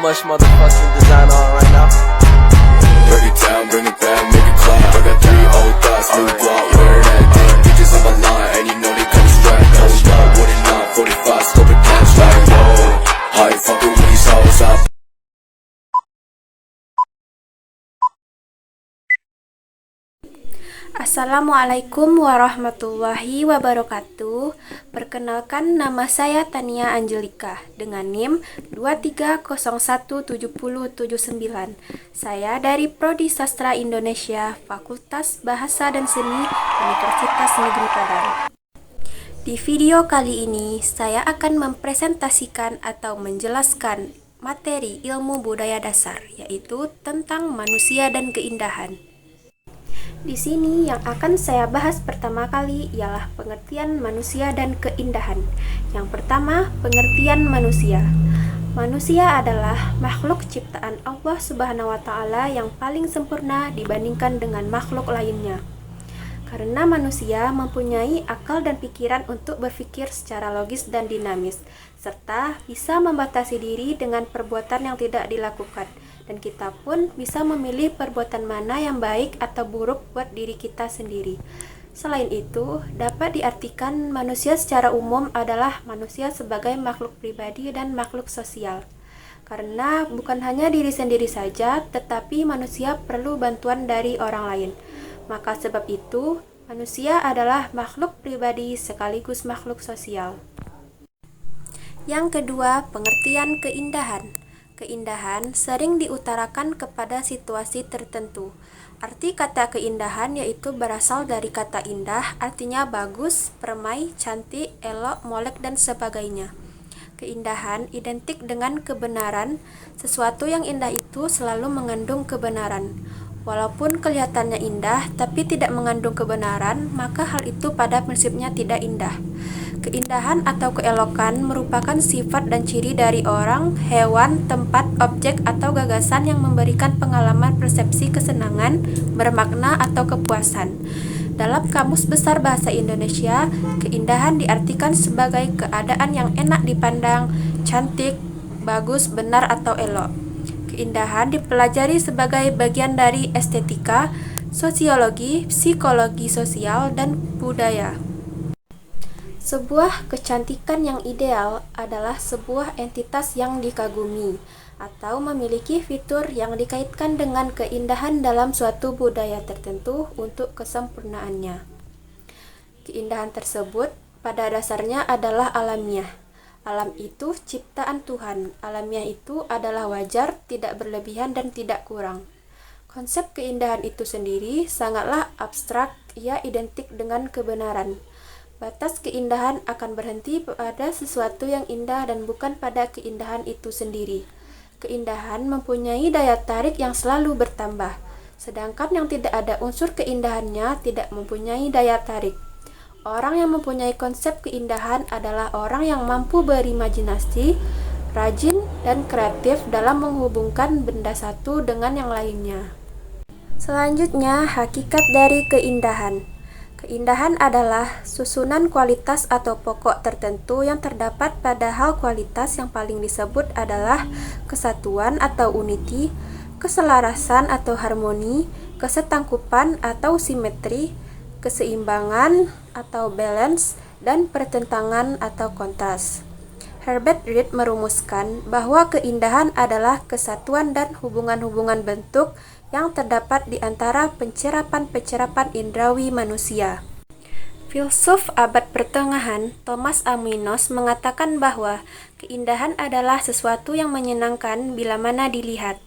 much motherfucking design on right now. Break it down, bring it back, make it clap. I got 3 old thoughts, new block, where that thing. Bitches on my line, and you know they come straight. Hold up, what it not, 45, scope it cash like, whoa. How you fucking with these hoes up? Assalamualaikum warahmatullahi wabarakatuh. Perkenalkan, nama saya Tania Angelika dengan NIM 23017079. Saya dari Prodi Sastra Indonesia, Fakultas Bahasa dan Seni, Universitas Negeri Padang. Di video kali ini, saya akan mempresentasikan atau menjelaskan materi ilmu budaya dasar, yaitu tentang manusia dan keindahan. Di sini yang akan saya bahas pertama kali ialah pengertian manusia dan keindahan. Yang pertama, pengertian manusia. Manusia adalah makhluk ciptaan Allah Subhanahu wa Ta'ala yang paling sempurna dibandingkan dengan makhluk lainnya. Karena manusia mempunyai akal dan pikiran untuk berpikir secara logis dan dinamis, serta bisa membatasi diri dengan perbuatan yang tidak dilakukan. Dan kita pun bisa memilih perbuatan mana yang baik atau buruk buat diri kita sendiri. Selain itu, dapat diartikan manusia secara umum adalah manusia sebagai makhluk pribadi dan makhluk sosial. Karena bukan hanya diri sendiri saja, tetapi manusia perlu bantuan dari orang lain. Maka sebab itu, manusia adalah makhluk pribadi sekaligus makhluk sosial. Yang kedua, pengertian keindahan. Keindahan sering diutarakan kepada situasi tertentu. Arti kata keindahan yaitu berasal dari kata indah, artinya bagus, permai, cantik, elok, molek, dan sebagainya. Keindahan identik dengan kebenaran. Sesuatu yang indah itu selalu mengandung kebenaran. Walaupun kelihatannya indah, tapi tidak mengandung kebenaran, maka hal itu pada prinsipnya tidak indah. Keindahan atau keelokan merupakan sifat dan ciri dari orang, hewan, tempat, objek, atau gagasan yang memberikan pengalaman persepsi kesenangan, bermakna, atau kepuasan. Dalam Kamus Besar Bahasa Indonesia, keindahan diartikan sebagai keadaan yang enak dipandang, cantik, bagus, benar, atau elok. Keindahan dipelajari sebagai bagian dari estetika, sosiologi, psikologi sosial, dan budaya. Sebuah kecantikan yang ideal adalah sebuah entitas yang dikagumi atau memiliki fitur yang dikaitkan dengan keindahan dalam suatu budaya tertentu untuk kesempurnaannya. Keindahan tersebut pada dasarnya adalah alamiah. Alam itu ciptaan Tuhan. Alamiah itu adalah wajar, tidak berlebihan dan tidak kurang. Konsep keindahan itu sendiri sangatlah abstrak, ia identik dengan kebenaran. Batas keindahan akan berhenti pada sesuatu yang indah dan bukan pada keindahan itu sendiri. Keindahan mempunyai daya tarik yang selalu bertambah, sedangkan yang tidak ada unsur keindahannya tidak mempunyai daya tarik. Orang yang mempunyai konsep keindahan adalah orang yang mampu berimajinasi, rajin, dan kreatif dalam menghubungkan benda satu dengan yang lainnya. Selanjutnya, hakikat dari keindahan. Keindahan adalah susunan kualitas atau pokok tertentu yang terdapat pada hal kualitas yang paling disebut adalah kesatuan atau unity, keselarasan atau harmoni, kesetangkupan atau simetri, keseimbangan atau balance, dan pertentangan atau kontras. Herbert Reed merumuskan bahwa keindahan adalah kesatuan dan hubungan-hubungan bentuk yang terdapat di antara pencerapan-pencerapan indrawi manusia. Filsuf abad pertengahan Thomas Aquinas mengatakan bahwa keindahan adalah sesuatu yang menyenangkan bila mana dilihat.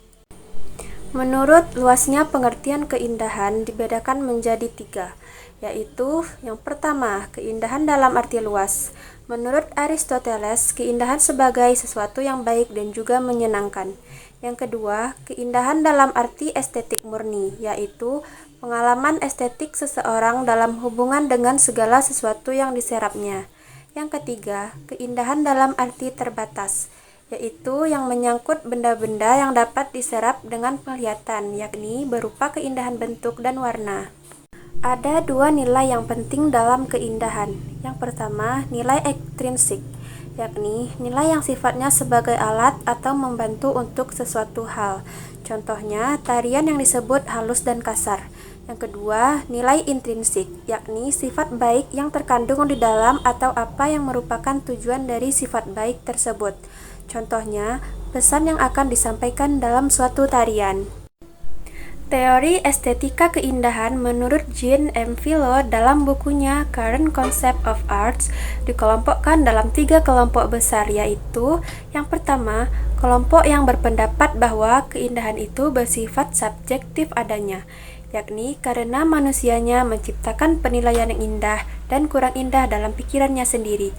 Menurut luasnya pengertian keindahan dibedakan menjadi 3, yaitu yang pertama, keindahan dalam arti luas. Menurut Aristoteles, keindahan sebagai sesuatu yang baik dan juga menyenangkan. Yang kedua, keindahan dalam arti estetik murni, yaitu pengalaman estetik seseorang dalam hubungan dengan segala sesuatu yang diserapnya. Yang ketiga, keindahan dalam arti terbatas, yaitu yang menyangkut benda-benda yang dapat diserap dengan penglihatan, yakni berupa keindahan bentuk dan warna. Ada 2 nilai yang penting dalam keindahan. Yang pertama, nilai ekstrinsik, yakni nilai yang sifatnya sebagai alat atau membantu untuk sesuatu hal. Contohnya, tarian yang disebut halus dan kasar. Yang kedua, nilai intrinsik, yakni sifat baik yang terkandung di dalam atau apa yang merupakan tujuan dari sifat baik tersebut. Contohnya, pesan yang akan disampaikan dalam suatu tarian. Teori estetika keindahan menurut Jean M. Philo dalam bukunya Current Concept of Arts dikelompokkan dalam 3 kelompok besar, yaitu yang pertama, kelompok yang berpendapat bahwa keindahan itu bersifat subjektif adanya, yakni karena manusianya menciptakan penilaian yang indah dan kurang indah dalam pikirannya sendiri.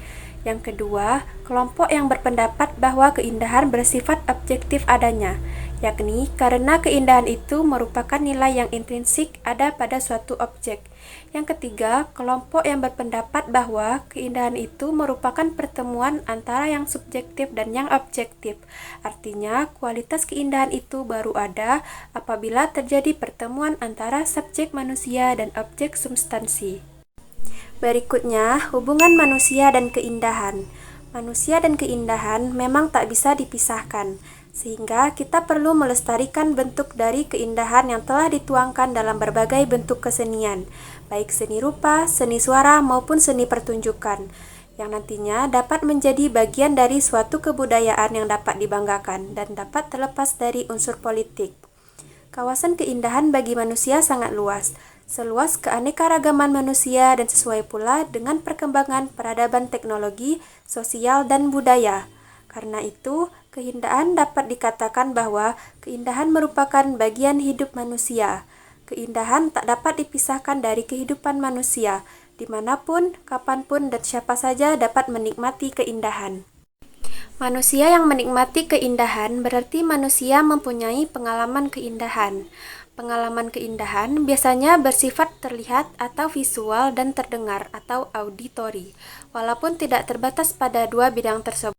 Yang kedua, kelompok yang berpendapat bahwa keindahan bersifat objektif adanya, yakni karena keindahan itu merupakan nilai yang intrinsik ada pada suatu objek. Yang ketiga, kelompok yang berpendapat bahwa keindahan itu merupakan pertemuan antara yang subjektif dan yang objektif. Artinya, kualitas keindahan itu baru ada apabila terjadi pertemuan antara subjek manusia dan objek substansi. Berikutnya, hubungan manusia dan keindahan. Manusia dan keindahan memang tak bisa dipisahkan, sehingga kita perlu melestarikan bentuk dari keindahan yang telah dituangkan dalam berbagai bentuk kesenian, baik seni rupa, seni suara, maupun seni pertunjukan, yang nantinya dapat menjadi bagian dari suatu kebudayaan yang dapat dibanggakan dan dapat terlepas dari unsur politik. Kawasan keindahan bagi manusia sangat luas, seluas keanekaragaman manusia dan sesuai pula dengan perkembangan peradaban teknologi, sosial, dan budaya. Karena itu, keindahan dapat dikatakan bahwa keindahan merupakan bagian hidup manusia. Keindahan tak dapat dipisahkan dari kehidupan manusia, dimanapun, kapanpun, dan siapa saja dapat menikmati keindahan. Manusia yang menikmati keindahan berarti manusia mempunyai pengalaman keindahan. Pengalaman keindahan biasanya bersifat terlihat atau visual dan terdengar atau auditori, walaupun tidak terbatas pada 2 bidang tersebut.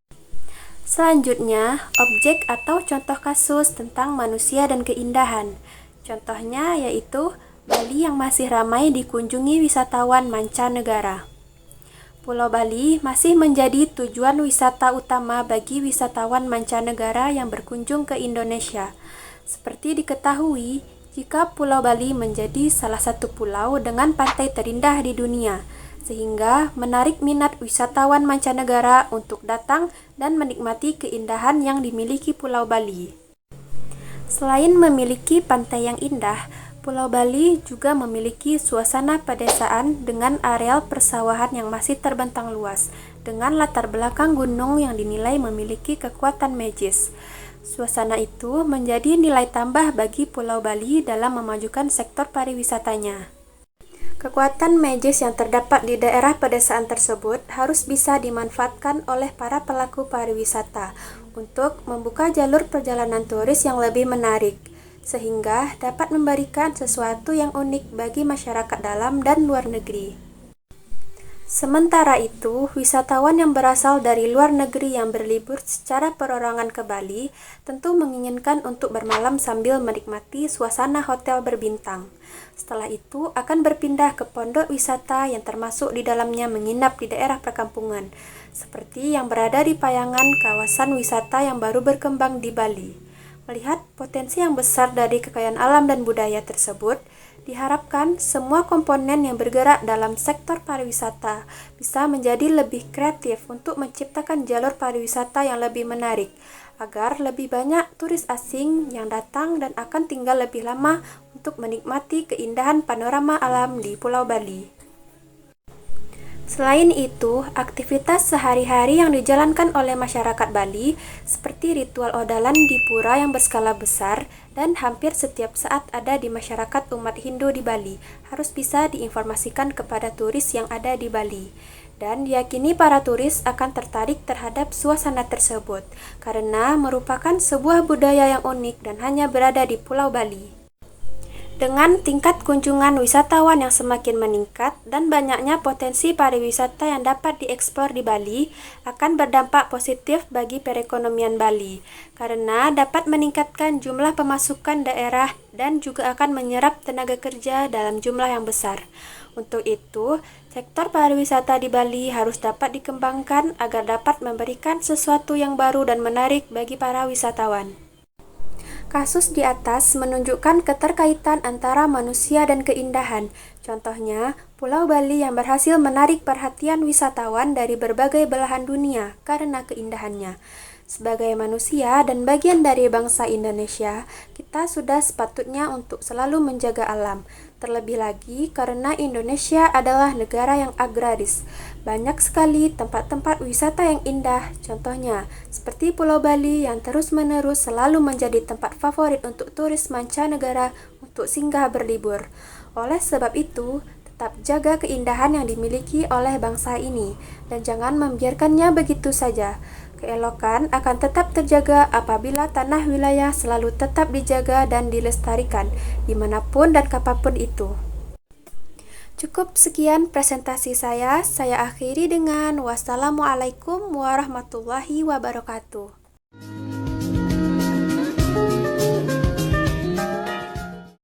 Selanjutnya, objek atau contoh kasus tentang manusia dan keindahan. Contohnya yaitu Bali yang masih ramai dikunjungi wisatawan mancanegara. Pulau Bali masih menjadi tujuan wisata utama bagi wisatawan mancanegara yang berkunjung ke Indonesia. Seperti diketahui, jika Pulau Bali menjadi salah satu pulau dengan pantai terindah di dunia, sehingga menarik minat wisatawan mancanegara untuk datang dan menikmati keindahan yang dimiliki Pulau Bali. Selain memiliki pantai yang indah, Pulau Bali juga memiliki suasana pedesaan dengan areal persawahan yang masih terbentang luas, dengan latar belakang gunung yang dinilai memiliki kekuatan magis. Suasana itu menjadi nilai tambah bagi Pulau Bali dalam memajukan sektor pariwisatanya. Kekuatan magis yang terdapat di daerah pedesaan tersebut harus bisa dimanfaatkan oleh para pelaku pariwisata untuk membuka jalur perjalanan turis yang lebih menarik, sehingga dapat memberikan sesuatu yang unik bagi masyarakat dalam dan luar negeri. Sementara itu, wisatawan yang berasal dari luar negeri yang berlibur secara perorangan ke Bali tentu menginginkan untuk bermalam sambil menikmati suasana hotel berbintang. Setelah itu akan berpindah ke pondok wisata yang termasuk di dalamnya menginap di daerah perkampungan, seperti yang berada di Payangan, kawasan wisata yang baru berkembang di Bali. Melihat potensi yang besar dari kekayaan alam dan budaya tersebut, diharapkan semua komponen yang bergerak dalam sektor pariwisata bisa menjadi lebih kreatif untuk menciptakan jalur pariwisata yang lebih menarik, agar lebih banyak turis asing yang datang dan akan tinggal lebih lama untuk menikmati keindahan panorama alam di Pulau Bali. Selain itu, aktivitas sehari-hari yang dijalankan oleh masyarakat Bali seperti ritual odalan di pura yang berskala besar dan hampir setiap saat ada di masyarakat umat Hindu di Bali harus bisa diinformasikan kepada turis yang ada di Bali. Dan diyakini para turis akan tertarik terhadap suasana tersebut karena merupakan sebuah budaya yang unik dan hanya berada di Pulau Bali. Dengan tingkat kunjungan wisatawan yang semakin meningkat dan banyaknya potensi pariwisata yang dapat dieksplor di Bali akan berdampak positif bagi perekonomian Bali karena dapat meningkatkan jumlah pemasukan daerah dan juga akan menyerap tenaga kerja dalam jumlah yang besar. Untuk itu, sektor pariwisata di Bali harus dapat dikembangkan agar dapat memberikan sesuatu yang baru dan menarik bagi para wisatawan. Kasus di atas menunjukkan keterkaitan antara manusia dan keindahan. Contohnya, Pulau Bali yang berhasil menarik perhatian wisatawan dari berbagai belahan dunia karena keindahannya. Sebagai manusia dan bagian dari bangsa Indonesia, kita sudah sepatutnya untuk selalu menjaga alam. Terlebih lagi karena Indonesia adalah negara yang agraris. Banyak sekali tempat-tempat wisata yang indah, contohnya seperti Pulau Bali yang terus-menerus selalu menjadi tempat favorit untuk turis mancanegara untuk singgah berlibur. Oleh sebab itu, tetap jaga keindahan yang dimiliki oleh bangsa ini dan jangan membiarkannya begitu saja. Keelokan akan tetap terjaga apabila tanah wilayah selalu tetap dijaga dan dilestarikan dimanapun dan kapanpun itu. Cukup sekian presentasi saya akhiri dengan wassalamualaikum warahmatullahi wabarakatuh.